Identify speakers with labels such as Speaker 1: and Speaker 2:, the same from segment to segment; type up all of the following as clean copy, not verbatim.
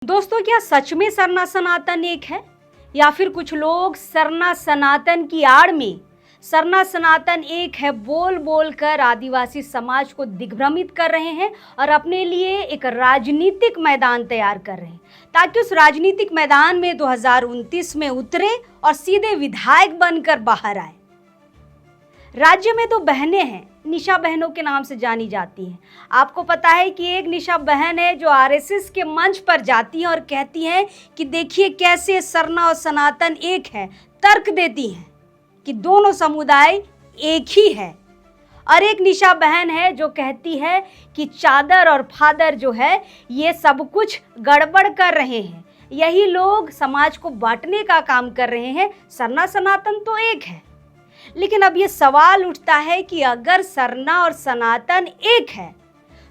Speaker 1: दोस्तों, क्या सच में सरना सनातन एक है या फिर कुछ लोग सरना सनातन की आड़ में सरना सनातन एक है बोल बोल कर आदिवासी समाज को दिग्भ्रमित कर रहे हैं और अपने लिए एक राजनीतिक मैदान तैयार कर रहे हैं ताकि उस राजनीतिक मैदान में 2029 में उतरे और सीधे विधायक बनकर बाहर आए। राज्य में 2 बहनें हैं, निशा बहनों के नाम से जानी जाती हैं। आपको पता है कि एक निशा बहन है जो आरएसएस के मंच पर जाती हैं और कहती हैं कि देखिए कैसे सरना और सनातन एक है, तर्क देती हैं कि दोनों समुदाय एक ही है। और एक निशा बहन है जो कहती है कि चादर और फादर जो है ये सब कुछ गड़बड़ कर रहे हैं, यही लोग समाज को बांटने का काम कर रहे हैं, सरना सनातन तो एक है। लेकिन अब ये सवाल उठता है कि अगर सरना और सनातन एक है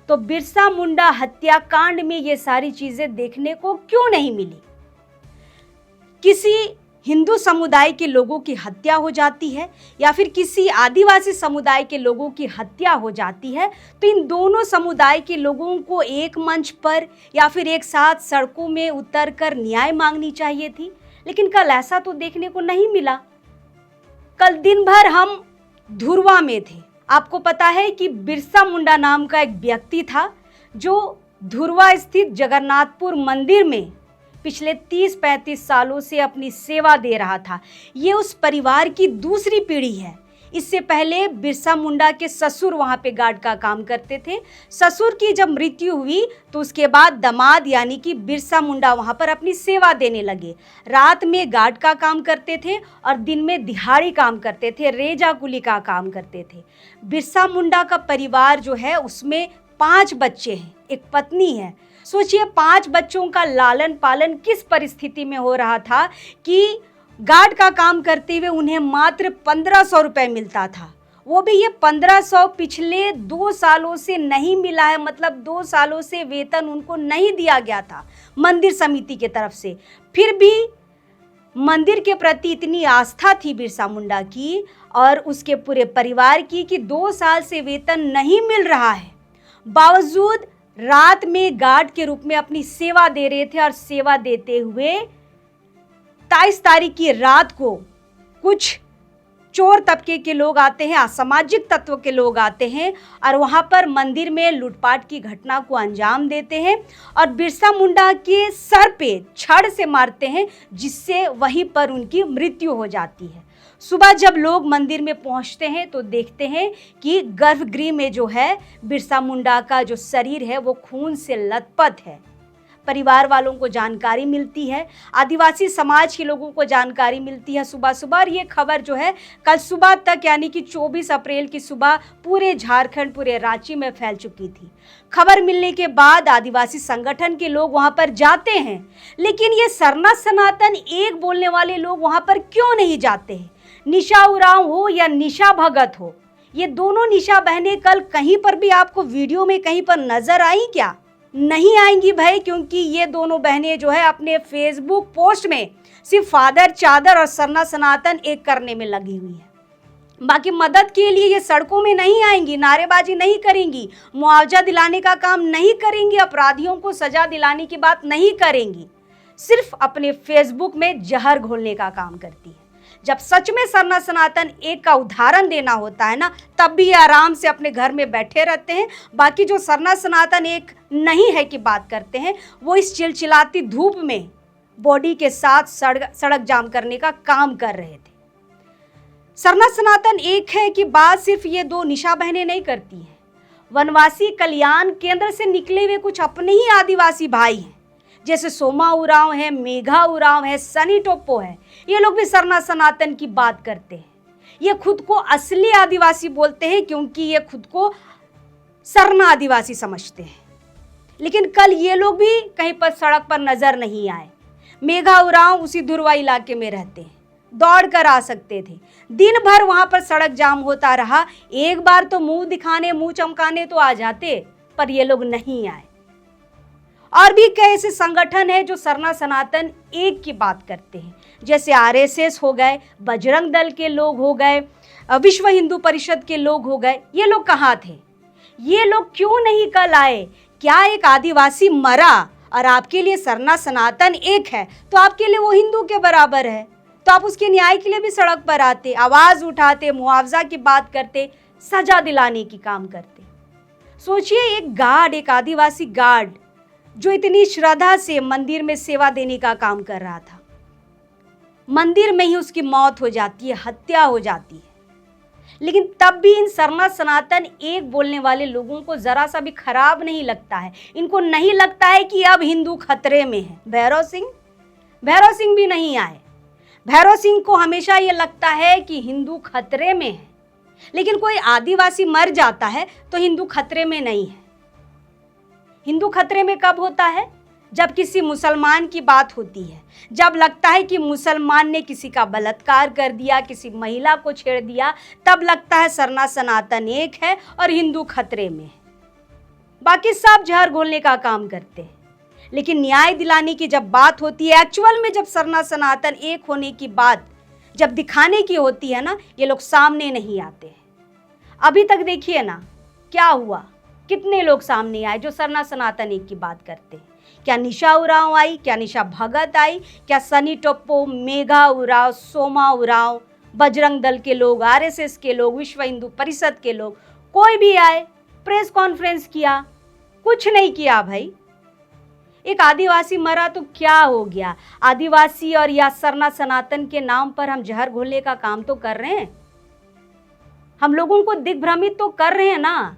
Speaker 1: तो बिरसा मुंडा हत्याकांड में ये सारी चीजें देखने को क्यों नहीं मिली? किसी हिंदू समुदाय के लोगों की हत्या हो जाती है या फिर किसी आदिवासी समुदाय के लोगों की हत्या हो जाती है तो इन दोनों समुदाय के लोगों को एक मंच पर या फिर एक साथ सड़कों में उतरकर न्याय मांगनी चाहिए थी। लेकिन कल ऐसा तो देखने को नहीं मिला। कल दिन भर हम धुरवा में थे। आपको पता है कि बिरसा मुंडा नाम का एक व्यक्ति था जो धुरवा स्थित जगन्नाथपुर मंदिर में पिछले 30-35 सालों से अपनी सेवा दे रहा था। ये उस परिवार की दूसरी पीढ़ी है। इससे पहले बिरसा मुंडा के ससुर वहाँ पे गार्ड का काम करते थे। ससुर की जब मृत्यु हुई तो उसके बाद दामाद यानी कि बिरसा मुंडा वहाँ पर अपनी सेवा देने लगे। रात में गार्ड का काम करते थे और दिन में दिहाड़ी काम करते थे, रेजा कुली का काम करते थे। बिरसा मुंडा का परिवार जो है उसमें 5 बच्चे हैं, एक पत्नी है। सोचिए 5 बच्चों का लालन पालन किस परिस्थिति में हो रहा था कि गार्ड का काम करते हुए उन्हें मात्र 1500 रुपये मिलता था। वो भी ये 1500 पिछले 2 सालों से नहीं मिला है, मतलब 2 सालों से वेतन उनको नहीं दिया गया था मंदिर समिति के तरफ से। फिर भी मंदिर के प्रति इतनी आस्था थी बिरसा मुंडा की और उसके पूरे परिवार की कि 2 साल से वेतन नहीं मिल रहा है, बावजूद रात में गार्ड के रूप में अपनी सेवा दे रहे थे। और सेवा देते हुए 23 तारीख की रात को कुछ चोर तबके के लोग आते हैं, असामाजिक तत्व के लोग आते हैं और वहां पर मंदिर में लूटपाट की घटना को अंजाम देते हैं और बिरसा मुंडा के सर पे छड़ से मारते हैं, जिससे वहीं पर उनकी मृत्यु हो जाती है। सुबह जब लोग मंदिर में पहुंचते हैं तो देखते हैं कि गर्भगृह में जो है बिरसा मुंडा का जो शरीर है वो खून से लथपथ है। परिवार वालों को जानकारी मिलती है, आदिवासी समाज के लोगों को जानकारी मिलती है सुबह सुबह। और ये खबर जो है कल सुबह तक यानी कि 24 अप्रैल की सुबह पूरे झारखंड, पूरे रांची में फैल चुकी थी। खबर मिलने के बाद आदिवासी संगठन के लोग वहां पर जाते हैं, लेकिन ये सरना सनातन एक बोलने वाले लोग वहां पर क्यों नहीं जाते हैं? निशा उरांव हो या निशा भगत हो, ये दोनों निशा बहनें कल कहीं पर भी आपको वीडियो में कहीं पर नजर आई क्या? नहीं आएंगी भाई, क्योंकि ये दोनों बहनें जो है अपने फेसबुक पोस्ट में सिर्फ फादर, चादर और सरना सनातन एक करने में लगी हुई है। बाकी मदद के लिए ये सड़कों में नहीं आएंगी, नारेबाजी नहीं करेंगी, मुआवजा दिलाने का काम नहीं करेंगी, अपराधियों को सजा दिलाने की बात नहीं करेंगी, सिर्फ अपने फेसबुक में जहर घोलने का काम करती है। जब सच में सरना सनातन एक का उदाहरण देना होता है ना, तब भी ये आराम से अपने घर में बैठे रहते हैं। बाकी जो सरना सनातन एक नहीं है की बात करते हैं, वो इस चिलचिलाती धूप में बॉडी के साथ सड़क जाम करने का काम कर रहे थे। सरना सनातन एक है कि बात सिर्फ ये 2 निशा बहनें नहीं करती हैं। वनवासी कल्याण केंद्र से निकले हुए कुछ अपने ही आदिवासी भाई हैं, जैसे सोमा उरांव है, मेघा उरांव है, सनी टोप्पो है, ये लोग भी सरना सनातन की बात करते हैं। ये खुद को असली आदिवासी बोलते हैं क्योंकि ये खुद को सरना आदिवासी समझते हैं। लेकिन कल ये लोग भी कहीं पर सड़क पर नजर नहीं आए। मेघा उरांव उसी धुरवा इलाके में रहते हैं, दौड़ कर आ सकते थे। दिन भर वहां पर सड़क जाम होता रहा, एक बार तो मुंह दिखाने, मुंह चमकाने तो आ जाते, पर ये लोग नहीं आए। और भी कई ऐसे संगठन है जो सरना सनातन एक की बात करते हैं, जैसे आरएसएस हो गए, बजरंग दल के लोग हो गए, विश्व हिंदू परिषद के लोग हो गए। ये लोग कहाँ थे? ये लोग क्यों नहीं कल आए? क्या एक आदिवासी मरा और आपके लिए सरना सनातन एक है तो आपके लिए वो हिंदू के बराबर है, तो आप उसके न्याय के लिए भी सड़क पर आते, आवाज उठाते, मुआवजा की बात करते, सजा दिलाने की काम करते। सोचिए एक गार्ड, एक आदिवासी गार्ड जो इतनी श्रद्धा से मंदिर में सेवा देने का काम कर रहा था, मंदिर में ही उसकी मौत हो जाती है, हत्या हो जाती है। लेकिन तब भी इन सरना सनातन एक बोलने वाले लोगों को जरा सा भी खराब नहीं लगता है। इनको नहीं लगता है कि अब हिंदू खतरे में है। भैरव सिंह भी नहीं आए। भैरव सिंह को हमेशा ये लगता है कि हिंदू खतरे में है, लेकिन कोई आदिवासी मर जाता है तो हिंदू खतरे में नहीं है। हिंदू खतरे में कब होता है? जब किसी मुसलमान की बात होती है, जब लगता है कि मुसलमान ने किसी का बलात्कार कर दिया, किसी महिला को छेड़ दिया, तब लगता है सरना सनातन एक है और हिंदू खतरे में है। बाकी सब जहर घोलने का काम करते हैं। लेकिन न्याय दिलाने की जब बात होती है, एक्चुअल में जब सरना सनातन एक होने की बात जब दिखाने की होती है ना, ये लोग सामने नहीं आते हैं। अभी तक देखिए ना क्या हुआ, कितने लोग सामने आए जो सरना सनातन एक की बात करते हैं। क्या निशा उरांव आई? क्या निशा भगत आई? क्या सनी टोप्पो, मेघा उरांव, सोमा उरांव, बजरंग दल के लोग, आरएसएस के लोग, विश्व हिंदू परिषद के लोग, कोई भी आए, प्रेस कॉन्फ्रेंस किया? कुछ नहीं किया भाई। एक आदिवासी मरा तो क्या हो गया? आदिवासी और या सरना सनातन के नाम पर हम जहर घोलने का काम तो कर रहे हैं, हम लोगों को दिग्भ्रमित तो कर रहे हैं ना,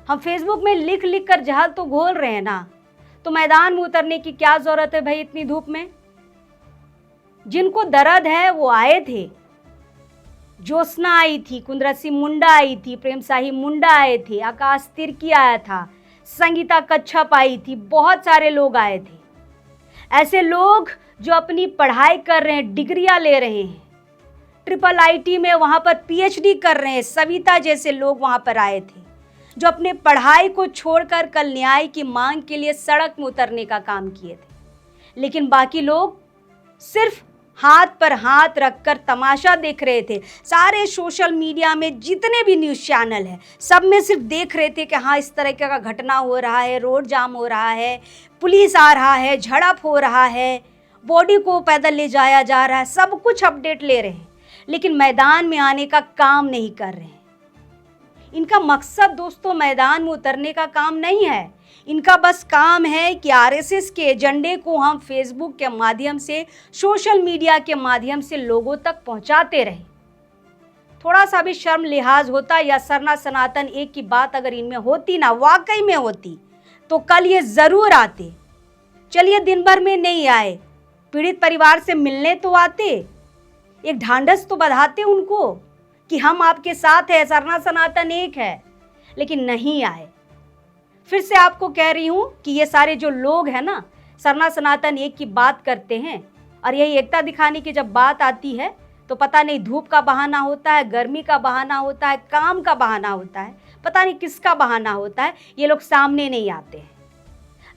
Speaker 1: हम फेसबुक में लिख लिख कर जहर तो घोल रहे हैं ना। तो मैदान में उतरने की क्या जरूरत है भाई इतनी धूप में? जिनको दर्द है वो आए थे। ज्योत्सना आई थी, कुंद्रसी मुंडा आई थी, प्रेम साही मुंडा आए थे, आकाश तिर्की आया था, संगीता कच्छप आई थी, बहुत सारे लोग आए थे। ऐसे लोग जो अपनी पढ़ाई कर रहे हैं, डिग्रियां ले रहे हैं, ट्रिपल आईटी में वहां पर पीएचडी कर रहे हैं, सविता जैसे लोग वहां पर आए थे, जो अपने पढ़ाई को छोड़कर कल न्याय की मांग के लिए सड़क में उतरने का काम किए थे। लेकिन बाकी लोग सिर्फ हाथ पर हाथ रखकर तमाशा देख रहे थे। सारे सोशल मीडिया में जितने भी न्यूज़ चैनल है, सब में सिर्फ देख रहे थे कि हाँ इस तरह का घटना हो रहा है, रोड जाम हो रहा है, पुलिस आ रहा है, झड़प हो रहा है, बॉडी को पैदल ले जाया जा रहा है, सब कुछ अपडेट ले रहे हैं, लेकिन मैदान में आने का काम नहीं कर रहे हैं। इनका मकसद दोस्तों मैदान में उतरने का काम नहीं है। इनका बस काम है कि आरएसएस के एजेंडे को हम फेसबुक के माध्यम से, सोशल मीडिया के माध्यम से लोगों तक पहुंचाते रहे। थोड़ा सा भी शर्म लिहाज होता या सरना सनातन एक की बात अगर इनमें होती ना, वाकई में होती, तो कल ये जरूर आते। चलिए दिन भर में नहीं आए, पीड़ित परिवार से मिलने तो आते, एक ढांढस तो बंधाते उनको कि हम आपके साथ हैं, सरना सनातन एक है, लेकिन नहीं आए। फिर से आपको कह रही हूं कि ये सारे जो लोग हैं ना, सरना सनातन एक की बात करते हैं, और यही एकता दिखाने की जब बात आती है तो पता नहीं धूप का बहाना होता है, गर्मी का बहाना होता है, काम का बहाना होता है, पता नहीं किसका बहाना होता है, ये लोग सामने नहीं आते हैं।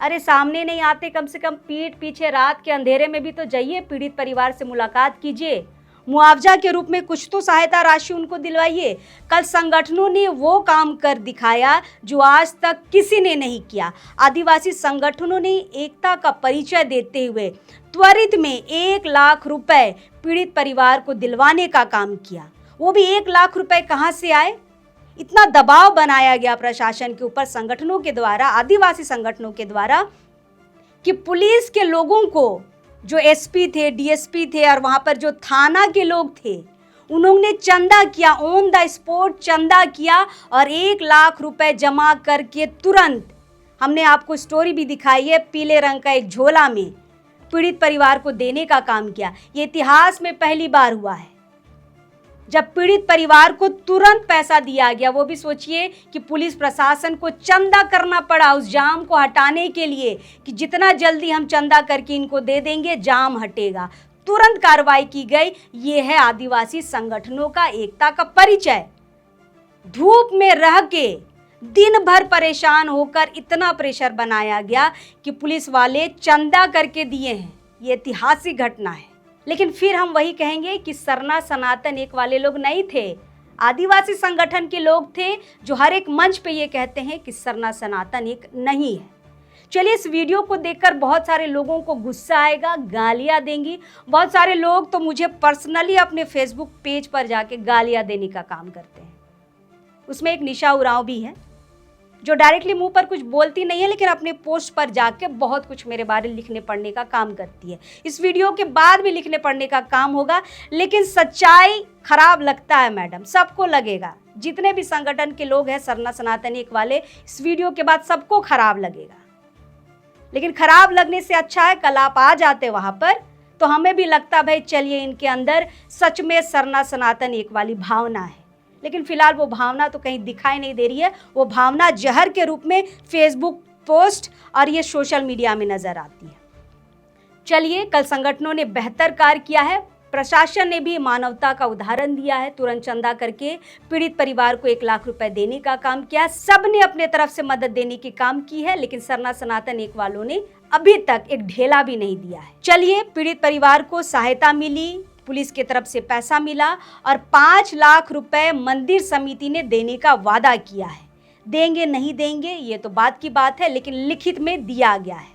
Speaker 1: अरे सामने नहीं आते, कम से कम पीठ पीछे रात के अंधेरे में भी तो जाइए, पीड़ित परिवार से मुलाकात कीजिए, मुआवजा के रूप में कुछ तो सहायता राशि उनको दिलवाइए। कल संगठनों ने वो काम कर दिखाया जो आज तक किसी ने नहीं किया। आदिवासी संगठनों ने एकता का परिचय देते हुए त्वरित में 1 लाख रुपए पीड़ित परिवार को दिलवाने का काम किया। वो भी 1 लाख रुपए कहाँ से आए? इतना दबाव बनाया गया प्रशासन के ऊपर संगठनों के द्वारा, आदिवासी संगठनों के द्वारा, कि पुलिस के लोगों को, जो एसपी थे, डीएसपी थे और वहाँ पर जो थाना के लोग थे, उन्होंने चंदा किया, ऑन द स्पॉट चंदा किया और 1 लाख रुपए जमा करके तुरंत, हमने आपको स्टोरी भी दिखाई है, पीले रंग का एक झोला में पीड़ित परिवार को देने का काम किया। ये इतिहास में पहली बार हुआ है जब पीड़ित परिवार को तुरंत पैसा दिया गया। वो भी सोचिए कि पुलिस प्रशासन को चंदा करना पड़ा उस जाम को हटाने के लिए, कि जितना जल्दी हम चंदा करके इनको दे देंगे जाम हटेगा। तुरंत कार्रवाई की गई। ये है आदिवासी संगठनों का एकता का परिचय। धूप में रह के दिन भर परेशान होकर इतना प्रेशर बनाया गया कि पुलिस वाले चंदा करके दिए हैं। ये ऐतिहासिक घटना है। लेकिन फिर हम वही कहेंगे कि सरना सनातन एक वाले लोग नहीं थे, आदिवासी संगठन के लोग थे जो हर एक मंच पे ये कहते हैं कि सरना सनातन एक नहीं है। चलिए, इस वीडियो को देखकर बहुत सारे लोगों को गुस्सा आएगा, गालियां देंगी। बहुत सारे लोग तो मुझे पर्सनली अपने फेसबुक पेज पर जाके गालियां देने का काम करते हैं। उसमें एक निशा उरांव भी है जो डायरेक्टली मुंह पर कुछ बोलती नहीं है, लेकिन अपने पोस्ट पर जाके बहुत कुछ मेरे बारे में लिखने पढ़ने का काम करती है। इस वीडियो के बाद भी लिखने पढ़ने का काम होगा, लेकिन सच्चाई खराब लगता है मैडम, सबको लगेगा। जितने भी संगठन के लोग हैं सरना सनातन एक वाले, इस वीडियो के बाद सबको खराब लगेगा। लेकिन खराब लगने से अच्छा है कल आप आ जाते वहां पर, तो हमें भी लगता भाई चलिए इनके अंदर सच में सरना सनातन एक वाली भावना है। लेकिन फिलहाल वो भावना तो कहीं दिखाई नहीं दे रही है। वो भावना जहर के रूप में फेसबुक पोस्ट और ये सोशल मीडिया में नजर आती है। चलिए, कल संगठनों ने बेहतर कार्य किया है। प्रशासन ने भी मानवता का उदाहरण दिया है। तुरंत चंदा करके पीड़ित परिवार को 1 लाख रुपए देने का काम किया। सबने अपने तरफ से मदद देने की काम की है, लेकिन सरना सनातन एक वालों ने अभी तक एक ढेला भी नहीं दिया है। चलिए, पीड़ित परिवार को सहायता मिली, पुलिस की तरफ से पैसा मिला और 5 लाख रुपए मंदिर समिति ने देने का वादा किया है। देंगे नहीं देंगे ये तो बात की बात है, लेकिन लिखित में दिया गया है।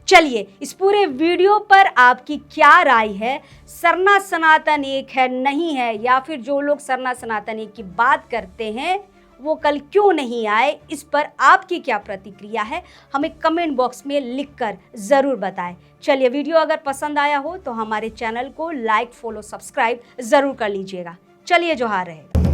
Speaker 1: चलिए, इस पूरे वीडियो पर आपकी क्या राय है? सरना सनातन एक है, नहीं है, या फिर जो लोग सरना सनातन एक की बात करते हैं वो कल क्यों नहीं आए? इस पर आपकी क्या प्रतिक्रिया है? हमें कमेंट बॉक्स में लिखकर ज़रूर बताएं। चलिए, वीडियो अगर पसंद आया हो तो हमारे चैनल को लाइक, फॉलो, सब्सक्राइब ज़रूर कर लीजिएगा। चलिए, जोहार रहे।